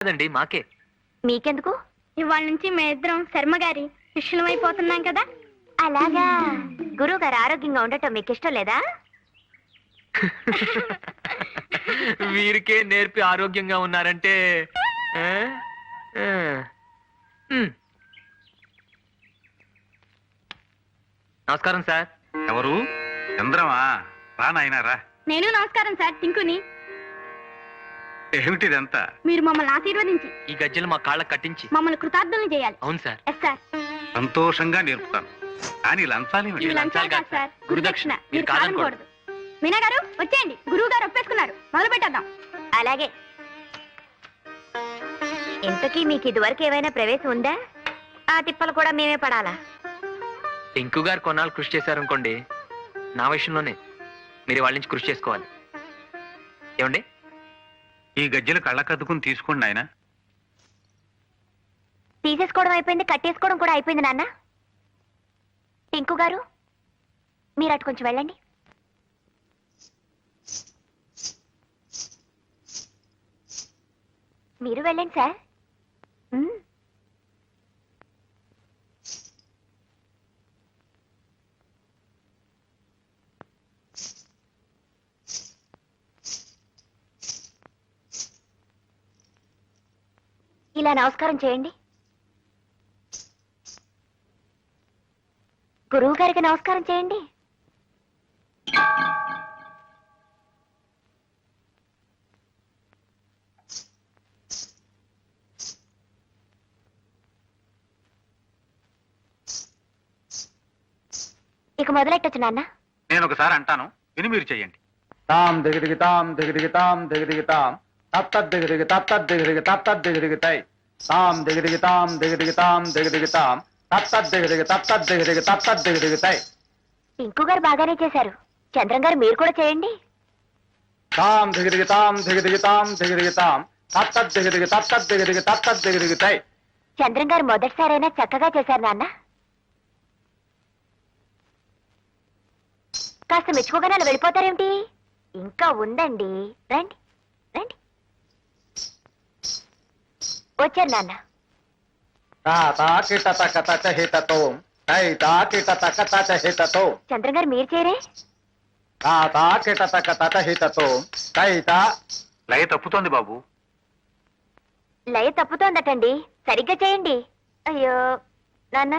కాదండి, మాకే. మీకెందుకు? ఇవాళ నుంచి మేమిద్దరం శర్మ గారి శిష్యులమైపోతున్నాం కదా. అలాగా. గురువు గారు ఆరోగ్యంగా ఉండటం మీకు ఇష్టం లేదా? వీరికే నేర్పి ఆరోగ్యంగా ఉన్నారంటే నమస్కారం సార్. ఎవరు? చంద్రమా? రా నాయనారా. నేను నమస్కారం సార్, టింకుని. ఏమిటిదంతా? మీరు మమ్మల్ని ఆశీర్వదించి ఈ గజ్జలు మా కాళ్ళకు కట్టించి మమ్మల్ని కృతార్థులను చేయాలి. అవును సార్. Yes sir. సంతోషంగా నేర్పుతాను, కానీ లంచాలేమిటి? ఇవి లంచాలు కాదు సార్, గురుదక్షిణ. మీరు మీరు కాదనకూడదు. మీనా గారు వచ్చేయండి, గురువు గారు ఒప్పేసుకున్నారు. మొదలు పెట్టేద్దాం. అలాగే. ఇంతకీ మీకు ఇదివరకు ఏమైనా ప్రవేశం ఉందా? ఆ తిప్పలు కూడా మేమే పడాలా? టింకు గారు కొన్నాళ్ళు కృషి చేశారనుకోండి, నా విషయంలోనే మీరు వాళ్ళ నుంచి కృషి చేసుకోవాలి. ఏమండి? ఈ గజ్జలు కళ్ళకద్దుకుని తీసుకోండి నాయన. తీసేసుకోవడం అయిపోయింది, కట్టేసుకోవడం కూడా అయిపోయింది నాన్న. టింకు గారు మీరు అటు కొంచెం వెళ్ళండి. మీరు వెళ్ళండి సార్. ఇలా నమస్కారం చేయండి. గురువు గారికి నమస్కారం చేయండి. ఇక మొదలెట్టొచ్చు నాన్న. నేను ఒకసారి అంటాను, విని మీరు చెయ్యండి. తాం దిగిదిగితాం దిగిదిగితాం దిగిదిగితాం తత్తద్దిగిదిగి తత్తద్దిగిదిగి తత్తద్దిగిదిగితై తాం దిగిదిగితాం దిగిదిగితాం దిగిదిగితాం తత్తద్దిగిదిగి తత్తద్దిగిదిగి తత్తద్దిగిదిగితై. టింకు గారు బాగానే చేశారు. చంద్రం గారు మీరు కూడా చేయండి. తాం దిగిదిగితాం దిగిదిగితాం దిగిదిగితాం తత్తద్దిగిదిగి తత్తద్దిగిదిగి తత్తద్దిగిదిగితై. చంద్రం గారు మొదటిసారైనా చక్కగా చేశారు నాన్న. కాస్త మెచ్చుకోగానే అలా వెళ్ళిపోతారేమిటి? ఇంకా ఉందండి, రండి రండి. వచ్చారు నాన్న. తాకిటతకతచహితతోం తైతాకిటతకతచహితతోం. చంద్రం గారు మీరు చేరే. తాకిటతకతచహితతోం తైతా. లయ తప్పుతోంది బాబు. లయ తప్పుతోందటండి, సరిగ్గా చేయండి. అయ్యో నాన్న.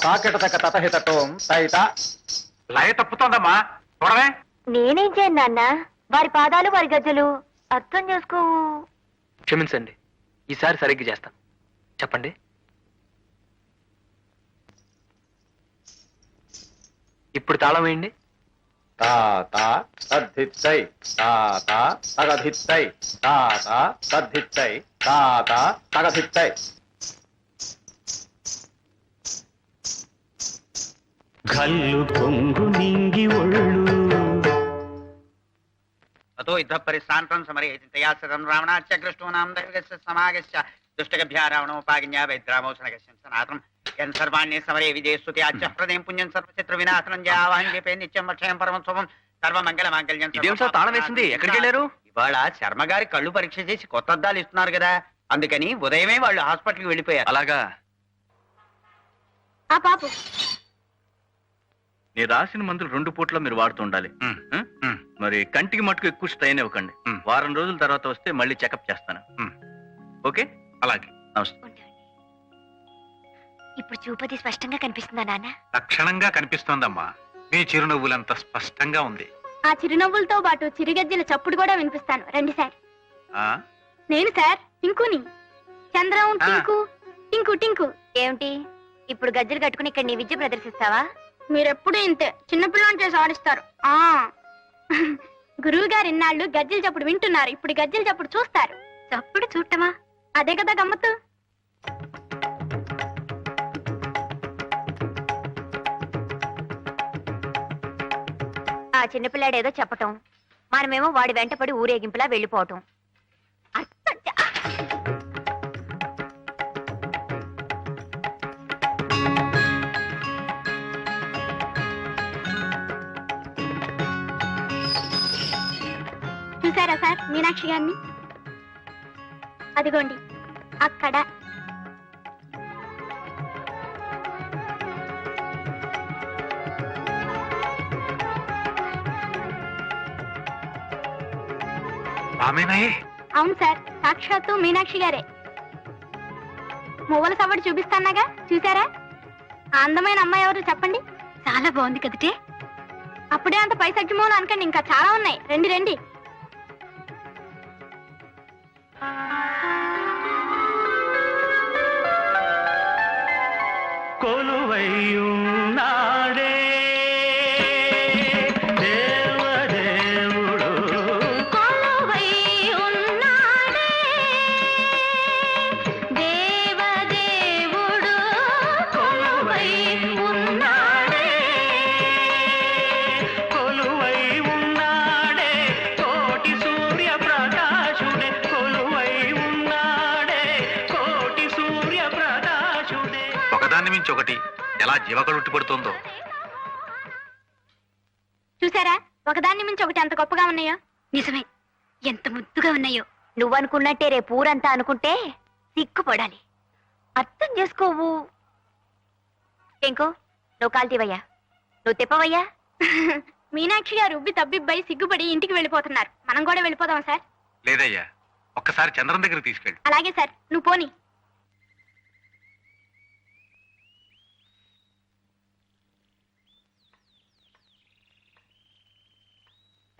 తాకిటతకతచహితతోం తైతా. లయ తప్పుతోందమ్మా, చూడవే. నేనేం చేయను నాన్న, వారి పాదాలు వారి గజ్జలు అర్థం చేసుకోవు. క్షమించండి, ఈసారి సరిగ్గా చేస్తాం. చెప్పండి. ఇప్పుడు తాళం వేయండి. తాతా తద్ధిత్తై తాతా తగధిత్తై తాతా తద్ధిత్తై తాతా తగధిత్తై. కళ్ళు పొంగు నింగి ఒళ్ళు అతో యుద్ధ పరిశ్రాంతం సమరేతయాసరం రావణాచ్య కృష్ణూనాం దైవగస్య సమాగస్య దుష్టగభ్యా రావణోపాజ్ఞా వైద్రామోషణగస్యం సనాతం యన్ సర్వాణ్యే సమరే విజయస్తుతి ఆచ్య ప్రదేం పుణ్యం సర్వచిత్ర వినాశనం జయావాహం చెప్పే నిత్యం వక్షయం పరమం శుభం సర్వమంగళ మాంగళ్యం. ఇదేం సార్ తాళం వేసింది? ఎక్కడికి వెళ్ళారు? ఇవాళ శర్మ గారి కళ్ళు పరీక్ష చేసి కొత్త అద్దాలు ఇస్తున్నారు కదా, అందుకని ఉదయమే వాళ్ళు హాస్పిటల్కి వెళ్ళిపోయారు. అలాగా? ఆ పాపు నేను రాసిన మందులు 2 పూట్ల మీరు వాడుతూ ఉండాలి. మరి కంటికి మటుకు ఎక్కువ స్ట్రెయిన్ ఇవ్వకండి. వారం రోజుల తర్వాత వస్తే మళ్ళీ చెకప్ చేస్తాను. ఓకే? అలాగే. నమస్తే. ఇప్పుడు చూపది స్పష్టంగా కనిపిస్తుందా నాన్న? లక్షణంగా కనిపిస్తోందమ్మా. మీ చిరునవ్వులంత స్పష్టంగా ఉంది. ఆ చిరునవ్వులతో పాటు చిరుగజ్జల చప్పుడు కూడా వినిపిస్తాను. రండి సార్. ఆ నేను సార్ టింకుని. చంద్రం టింకు టింకు టింకు. ఏమిటి ఇప్పుడు గజ్జలు కట్టుకుని ఇక్కడ నీ విద్య ప్రదర్శిస్తావా? మీరెప్పుడు ఇంతే, చిన్నపిల్లని చేసి ఆడిస్తారు. గురువు గారు ఇన్నాళ్ళు గజ్జలు చప్పుడు వింటున్నారు, ఇప్పుడు గజ్జలు చప్పుడు చూస్తారు. చప్పుడు చూడటమా? అదే కదా గమ్మత్తు. ఆ చిన్నపిల్లాడు ఏదో చెప్పటం, మనమేమో వాడి వెంటపడి ఊరేగింపులా వెళ్ళిపోవటం. చూసారా సార్ మీనాక్షి గారిని? అదిగోండి అక్కడ. ఆమెనాయే అవును సార్, సాక్షాత్తు మీనాక్షి గారే. మువ్వల సవ్వడి చూపిస్తాన్నాగా, చూసారా? ఆ అందమైన అమ్మాయి ఎవరు చెప్పండి? చాలా బాగుంది కదటే. అప్పుడే అంత పైసగ్గి మూల అనకండి, ఇంకా చాలా ఉన్నాయి. రండి రండి. కొలువైయున్నాడే దేవదేవుడు కొలువై ఉన్నాడే దేవదేవుడు, కొలువై ఉన్నాడే. కొలువై ఉన్నాడే కోటి సూర్య ప్రకాశుడే కొలువై ఉన్నాడే కోటి సూర్య ప్రకాశుడే. ఒకదాన్ని మించి ఒకటి ఎలా జీవకళుట్టి పడుతుందో. చూసారా, ఒకదాన్ని మించి ఒకటి ఎంత గొప్పగా ఉన్నాయో. నిజమే, ఎంత ముద్దుగా ఉన్నాయో. నువ్వనుకున్నట్టే రేపు ఊరంతా అనుకుంటే సిగ్గుపడాలి. అర్థం చేసుకోవు. ఇంకో నువ్వు కాల్తీవయ్యా, నువ్వు తిప్పవయ్యా. మీనాక్షి గారు ఉబ్బి తబ్బిబ్బై సిగ్గుపడి ఇంటికి వెళ్ళిపోతున్నారు. మనం కూడా వెళ్ళిపోదాం సార్. లేదయ్యా, ఒక్కసారి చంద్రం దగ్గర తీసుకెళ్ళి. అలాగే సార్, నువ్వు పోని.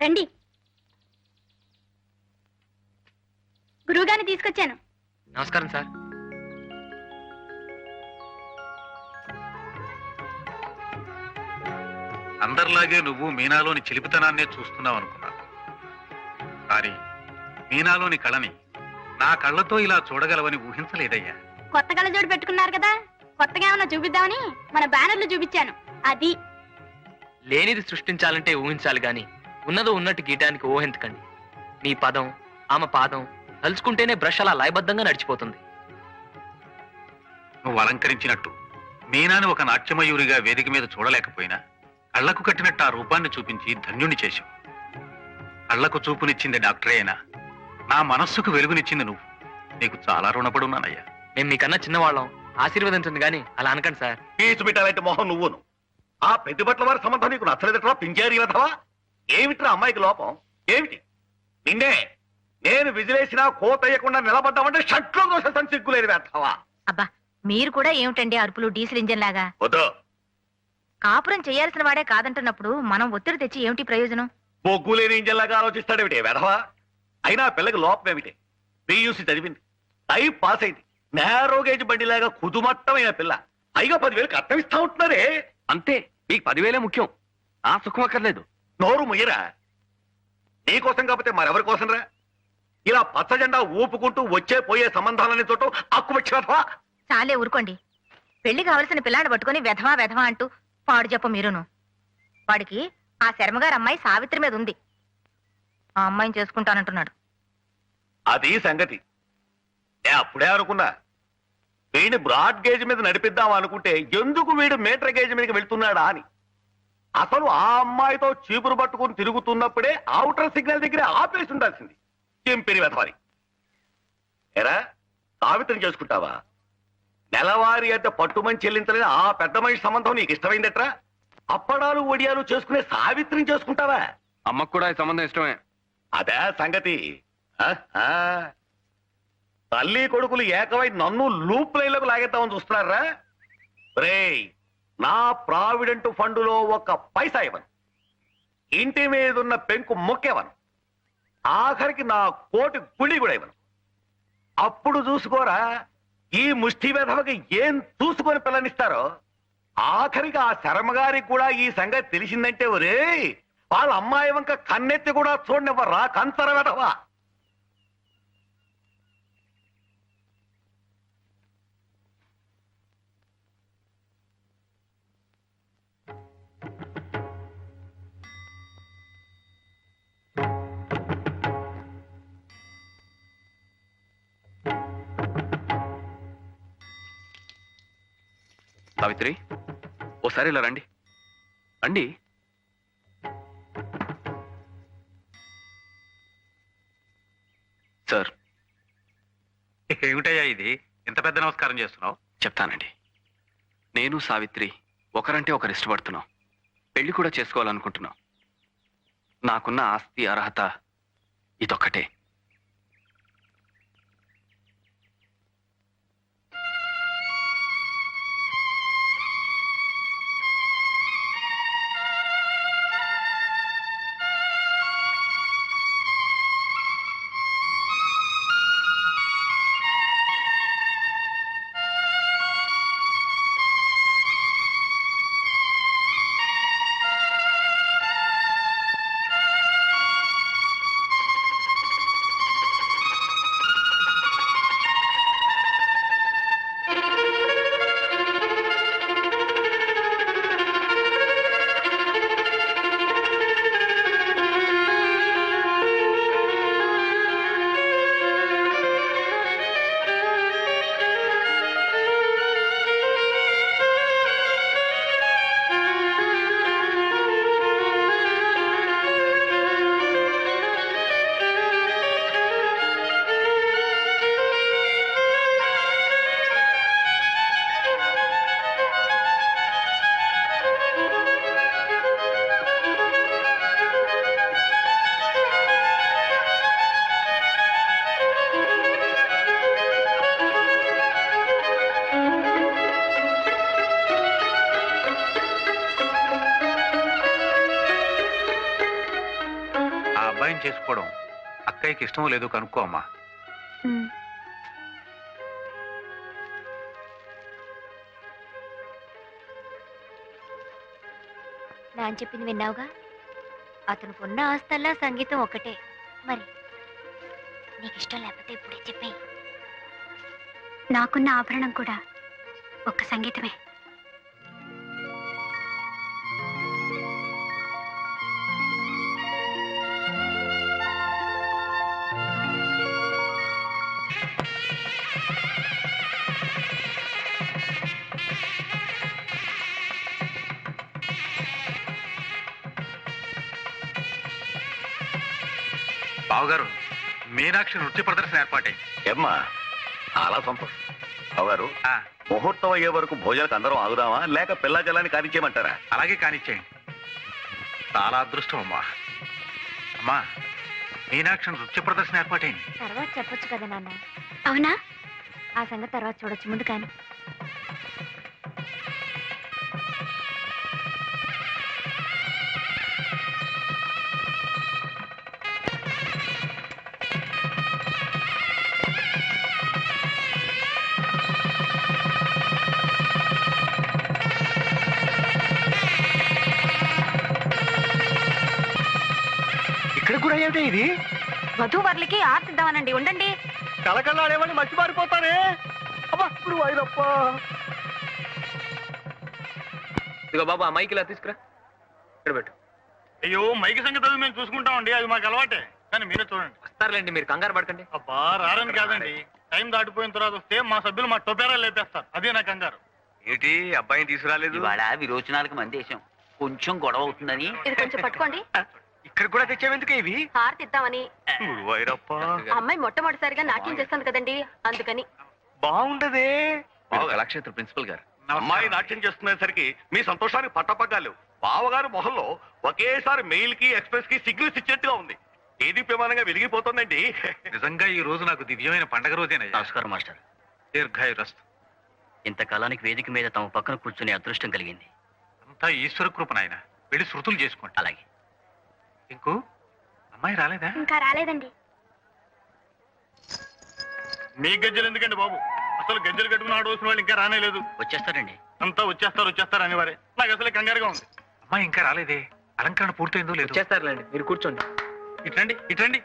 రండి, గురువుగారిని తీసుకొచ్చాను. నమస్కారం సార్. అందరిలాగే నువ్వు మీనాలోని చిలిపితనాన్నే చూస్తున్నావు అనుకున్నాను. కానీ మీనాలోని కళని నా కళ్ళతో ఇలా చూడగలవని ఊహించలేదయ్యా. కొత్త కళ్ళజోడు పెట్టుకున్నారు కదా, కొత్తగా ఏమన్నా చూపిద్దామని మన బ్యానర్లు చూపించాను. అది లేనిది సృష్టించాలంటే ఊహించాలి గాని ఉన్నదో ఉన్నట్టు గీయటానికి ఊహించకండి. మీ పదం ఆమె పాదం తలుచుకుంటేనే బ్రష్ అలా లయబద్ధంగా నడిచిపోతుంది. నువ్వు అలంకరించినట్టు మీనాని ఒక నాట్యమయూరిగా వేదిక మీద చూడలేకపోయినా కళ్లకు కట్టినట్టు ఆ రూపాన్ని చూపించి ధన్యుణ్ణి చేశావు. కళ్లకు చూపునిచ్చింది డాక్టరే అయినా నా మనస్సుకు వెలుగునిచ్చింది నువ్వు. నీకు చాలా రుణపడి ఉన్నానయ్యా. మేము మీకన్నా చిన్నవాళ్ళం, ఆశీర్వదించండి గాని అలా అనకండి సార్. పీచు పెట్టాలంటే మొహం నువ్వును. ఆ ప్రతిభట్ల వారి సంబంధం నీకు నచ్చలేదట్రా పింజారి వెధవా? ఏమిట్రా అమ్మాయికి లోపం ఏమిటి? నిన్నే నేను విజిలేసినా కోతయ్యకుండా నిలబడ్డామంటే షట్లో దోషం సిగ్గులేని వెధవా. అబ్బా, మీరు కూడా ఏమిటండి అరుపులు డీజిల్ ఇంజన్ లాగా? వద్దు, కాపురం చేయాల్సిన వాడే కాదంటున్నప్పుడు మనం ఒత్తిడి తెచ్చి ఏమిటి ప్రయోజనం? బొగ్గు లేని ఇంజన్లాగా ఆలోచిస్తాడేమిటి వెధవా? అయినా పిల్లకి లోపం ఏమిటి? పియూసీ చదివింది, టైప్ పాస్ అయింది, నేరో గేజ్ బండిలాగా కుదుమట్టమైన పిల్ల. పైగా 10,000 కట్నం ఇస్తా ఉంటున్నారే. అంతే, మీకు 10,000 ముఖ్యం, ఆ సుఖం అక్కర్లేదు. నోరు ముయ్యరా. నీకోసం కాకపోతే మరెవరి కోసం రా? ఇలా పచ్చ జెండా ఊపుకుంటూ వచ్చే పోయే సంబంధాలని చూడటం అక్కువచ్చా? చాలే ఊరుకోండి. పెళ్లి కావలసిన పిల్లాన్ని పట్టుకుని వెధవా వెధవా అంటూ పాడు చెప్ప మీరును. వాడికి ఆ శర్మగారు అమ్మాయి సావిత్రి మీద ఉంది. ఆ అమ్మాయిని చేసుకుంటానంటున్నాడు. అది సంగతి. అప్పుడే అనుకున్నా వీడిని బ్రాడ్ గేజ్ మీద నడిపిద్దాం అనుకుంటే ఎందుకు వీడు మీటర్ గేజ్ మీదకి వెళ్తున్నాడా అని. అసలు ఆ అమ్మాయితో చీపురు పట్టుకుని తిరుగుతున్నప్పుడే అవుటర్ సిగ్నల్ దగ్గర ఆపేసి ఉండాల్సింది. చెంపిరి వెధవాలి. ఎరా, సావిత్రిని చేసుకుంటావా? నెలవారీ అంటే పట్టుమని చెల్లించలేని ఆ పెద్ద మనిషి సంబంధం నీకు ఇష్టమైందట్రా? అప్పడాలు ఒడియాలు చేసుకునే సావిత్రిని చేసుకుంటావా? అమ్మకు కూడా ఈ సంబంధం ఇష్టమే. అదే సంగతి. తల్లి కొడుకులు ఏకమై నన్ను లూప్ లైన్లకు లాగేద్దామని చూస్తున్నారా? రేయ్, నా ప్రావిడెంట్ ఫండులో 1 పైసా ఇవ్వను, ఇంటి మీదున్న పెంకు మొక్కేవను, ఆఖరికి నా కోటి గుడి కూడా ఇవ్వను. అప్పుడు చూసుకోరా ఈ ముష్టి వెధవకి ఏం చూసుకొని పిల్లనిస్తారో. ఆఖరికి ఆ శర్మగారికి కూడా ఈ సంగతి తెలిసిందంటే ఒరే వాళ్ళ అమ్మాయి వంక కన్నెత్తి కూడా చూడనివ్వరా కంచర వెధవా. సావిత్రి, ఓసారి ఇలా రండి. రండి. సార్, ఏమిటయ్యా ఇది ఇంత పెద్ద నమస్కారం చేస్తున్నావు? చెప్తానండి. నేను సావిత్రి ఒకరంటే ఒకరు ఇష్టపడుతున్నాం, పెళ్లి కూడా చేసుకోవాలనుకుంటున్నాం. నాకున్న ఆస్తి అర్హత ఇదొక్కటే. చేసుకోవడం అక్కయ్యకి ఇష్టమో లేదో కనుక్కో అమ్మా. నాన్న చెప్పింది విన్నావుగా, అతను కొన్న ఆస్తల్లా సంగీతం ఒకటే. మరి నీకు ఇష్టం లేకపోతే ఇప్పుడే చెప్పేయి. నాకున్న ఆభరణం కూడా ఒక్క సంగీతమే. బావగారు, మీనాక్షి నృత్య ప్రదర్శన ఏర్పాటై. ఏమ్మా, చాలా సంతోషం. బావగారు, ముహూర్తం అయ్యే వరకు భోజనానికి అందరం ఆగుదామా, లేక పిల్లా జలాన్ని కానిచ్చేయమంటారా? అలాగే కానిచ్చేయండి. చాలా అదృష్టం అమ్మా. అమ్మా, మీనాక్షి నృత్య ప్రదర్శన ఏర్పాటైంది. తర్వాత చెప్పొచ్చు కదా నాన్న. అవునా? ఆ సంగతి తర్వాత చూడొచ్చు, ముందు కానీ. ఇక్కడ కూడా ఏమిటి ఇది? వధూవరులకి ఆర్తిద్దామనండి, ఉండండి. కళకళాడేమని మట్టి మారిపోతారే. అబ్బా, ఇప్పుడు వైరప్ప. ఇదిగో బాబు, ఆ మైక్ ఇలా తీసుకురా, ఇక్కడ పెట్టు. అయ్యో, మైకి సంగతి అది మేము చూసుకుంటామండి, అది మాకు అలవాటే. కానీ మీరే చూడండి. వస్తారులేండి, మీరు కంగారు పడకండి. అబ్బా, రారని కాదండి, టైం దాటిపోయిన తర్వాత వస్తే మా సభ్యులు మా టొపేరాలు లేపేస్తారు. అదే నా కంగారు. ఏంటి అబ్బాయిని తీసుకురాలేదు? ఇవాళ విరోచనాలకు మందేశం, కొంచెం గొడవ అవుతుందని. ఇది కొంచెం పట్టుకోండి. ఇక్కడ కూడా తెచ్చావెందుకు ఇవి? హారతిద్దామని. వైరప్ప, అమ్మాయి మొట్టమొదటిసారిగా నాట్యం చేస్తుంది కదండి, అందుకని. బాగుండదే. కళాక్షేత్ర ప్రిన్సిపల్ గారు, అమ్మాయి నాట్యం చేస్తున్నసరికి మీ సంతోషానికి పట్టపగ్గాలు. బావగారు మొహంలో ఒకేసారి మెయిల్ కి ఎక్స్ప్రెస్ కి సిగ్నల్స్ ఇచ్చినట్టుగా ఉంది. ఏది ప్రమాణంగా వెలిగిపోతుందండి. నిజంగా ఈ రోజు నాకు దివ్యమైన పండగ రోజేనయ్యా. నమస్కారం మాస్టర్. దీర్ఘాయురస్తు. ఇంతకాలానికి వేదిక మీద తమ పక్కన కూర్చునే అదృష్టం కలిగింది. అంతా ఈశ్వర కృప నాయన. వెళ్ళి శృతులు చేసుకోండి. అలాగే. ఇంకో అమ్మాయి రాలేదా? ఇంకా రాలేదండి. మీ గజ్జలు ఎందుకండి బాబు? అసలు గజ్జలు కట్టుకుని ఆడవలసిన వాళ్ళు ఇంకా రానేలేదు. వచ్చేస్తారండి. అంతా వచ్చేస్తారు అనేవారే. నాకు అసలు కంగారుగా ఉంది. అమ్మాయి ఇంకా రాలేదే. అలంకరణ పూర్తయిందో లేదు. చేస్తారులేండి, మీరు కూర్చోండి. ఇట్రండి, ఇట్రండి.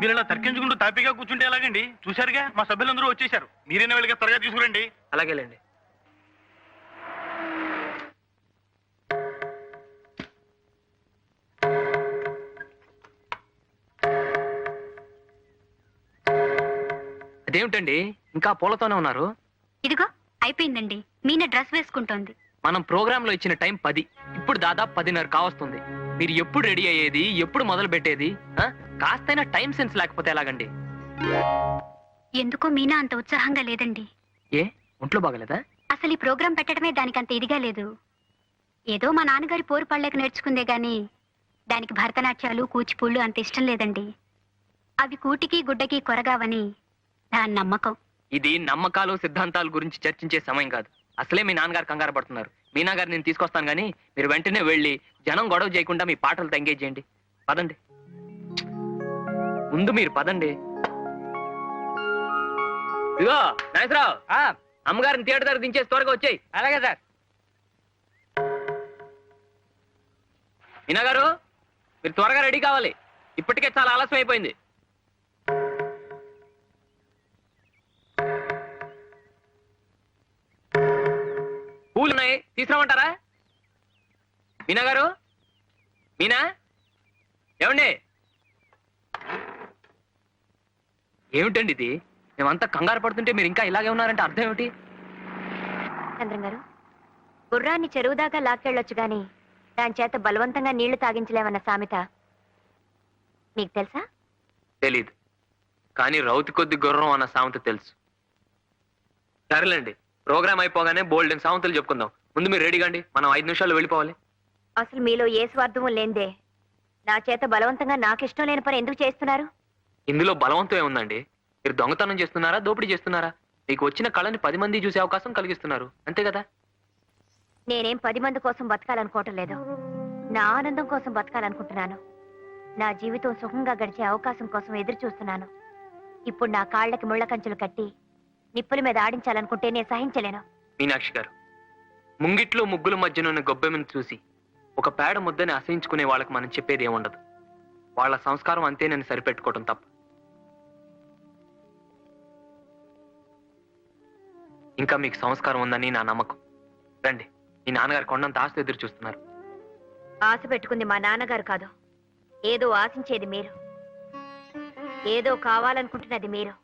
మీరు ఇలా తర్కించుకుంటూ తాపీగా కూర్చుంటే ఎలాగండి? చూశారుగా, మా సభ్యులందరూ వచ్చేసారు. మీరైనా వెళ్ళగా త్వరగా తీసుకురండి. అలాగేలేండి. అదేమిటండి, ఇంకా పూలతోనే ఉన్నారు? ఇదిగో అయిపోయిందండి. మీన డ్రెస్ వేసుకుంటోంది. మనం ప్రోగ్రామ్ లో ఇచ్చిన టైం 10. ఇప్పుడు దాదాపు 10:30 కావస్తుంది. మీరు ఎప్పుడు రెడీ అయ్యేది, ఎప్పుడు మొదలు పెట్టేది? కాస్తైనా టైం సెన్స్ లేకపోతే ఎలాగండి? ఎందుకో మీనా అంత ఉత్సాహంగా లేదండి. ఏ ఒంట్లో బాగలేదా? అసలు ఈ ప్రోగ్రాం పెట్టడమే దానికంత ఇదిగా లేదు. ఏదో మా నాన్నగారి పోరు పళ్ళకి నేర్చుకుందే గాని దానికి భరతనాట్యాలు కూచిపూళ్ళు అంత ఇష్టం లేదండి. అవి కూటికి గుడ్డకి కొరగావని దాని నమ్మకం. ఇది నమ్మకాలు సిద్ధాంతాల గురించి చర్చించే సమయం కాదు. అసలే మీ నాన్నగారు కంగారు పడుతున్నారు. మీనా గారు నేను తీసుకొస్తాను కానీ మీరు వెంటనే వెళ్ళి జనం గొడవ చేయకుండా మీ పాటలతో ఎంగేజ్ చేయండి. పదండి, ముందు మీరు పదండి. ఇదిగో నాగేశ్వరరావు, అమ్మగారిని థియేటర్ దగ్గర దించేసి త్వరగా వచ్చాయి. అలాగే సార్. మీనా గారు మీరు త్వరగా రెడీ కావాలి, ఇప్పటికే చాలా ఆలస్యం అయిపోయింది. పూలు ఉన్నాయి, తీసుకురామంటారా? మీనా గారు, మీనా, ఏమండి? ఏమిటండి ఇది? మేమంతా కంగారు పడుతుంటే మీరు ఇంకా ఇలాగే ఉన్నారంటే అర్థం ఏమిటి? చంద్రం గారు, గుర్రాన్ని చెరువు దాకా లాక్కెళ్ళొచ్చు గాని దాని చేత బలవంతంగా నీళ్లు తాగించలేమన్న సామెత నీకు తెలుసా? తెలీదు, కానీ రౌతి కొద్ది గుర్రం అన్న సామెత తెలుసు. సరేలేండి, ప్రోగ్రామ్ అయిపోగానే బోల్డెన్ సామెతలు చెప్పుకుందాం. ముందు మీరు రెడీగా అండి, మనం 5 నిమిషాల్లో వెళ్ళిపోవాలి. అసలు మీలో ఏ స్వార్థము లేందే నా చేత బలవంతంగా నాకిష్టం లేని పని ఎందుకు చేస్తున్నారు? ఇందులో బలవంతం ఏముందండి? మీరు దొంగతనం చేస్తున్నారా, దోపిడీ చేస్తున్నారా? మీకు వచ్చిన కళని 10 మంది చూసే అవకాశం కలిగిస్తున్నారు, అంతే కదా? నేనేం 10 మంది కోసం బతకాలనుకోవటం లేదు, నా ఆనందం కోసం బతకాలనుకుంటున్నాను. నా జీవితం సుఖంగా గడిచే అవకాశం కోసం ఎదురు చూస్తున్నాను. ఇప్పుడు నా కాళ్ళకి ముళ్ళ కంచెలు కట్టి నిప్పుల మీద ఆడించాలనుకుంటే నేను సహించలేను. మీనాక్షి గారు, ముంగిట్లో ముగ్గుల మధ్యనున్న గొబ్బెమ్మను చూసి ఒక పేడ ముద్దని అసహించుకునే వాళ్ళకి మనం చెప్పేది ఏముండదు. వాళ్ళ సంస్కారం అంతేనని సరిపెట్టుకోవటం తప్ప. ఇంకా మీకు సంస్కారం ఉందని నా నమ్మకం. రండి, మీ నాన్నగారు కొండంత ఆస్తి ఎదురు చూస్తున్నారు. ఆశ పెట్టుకుంది మా నాన్నగారు కాదు, ఏదో ఆశించేది మీరు, ఏదో కావాలనుకుంటున్నది మీరు.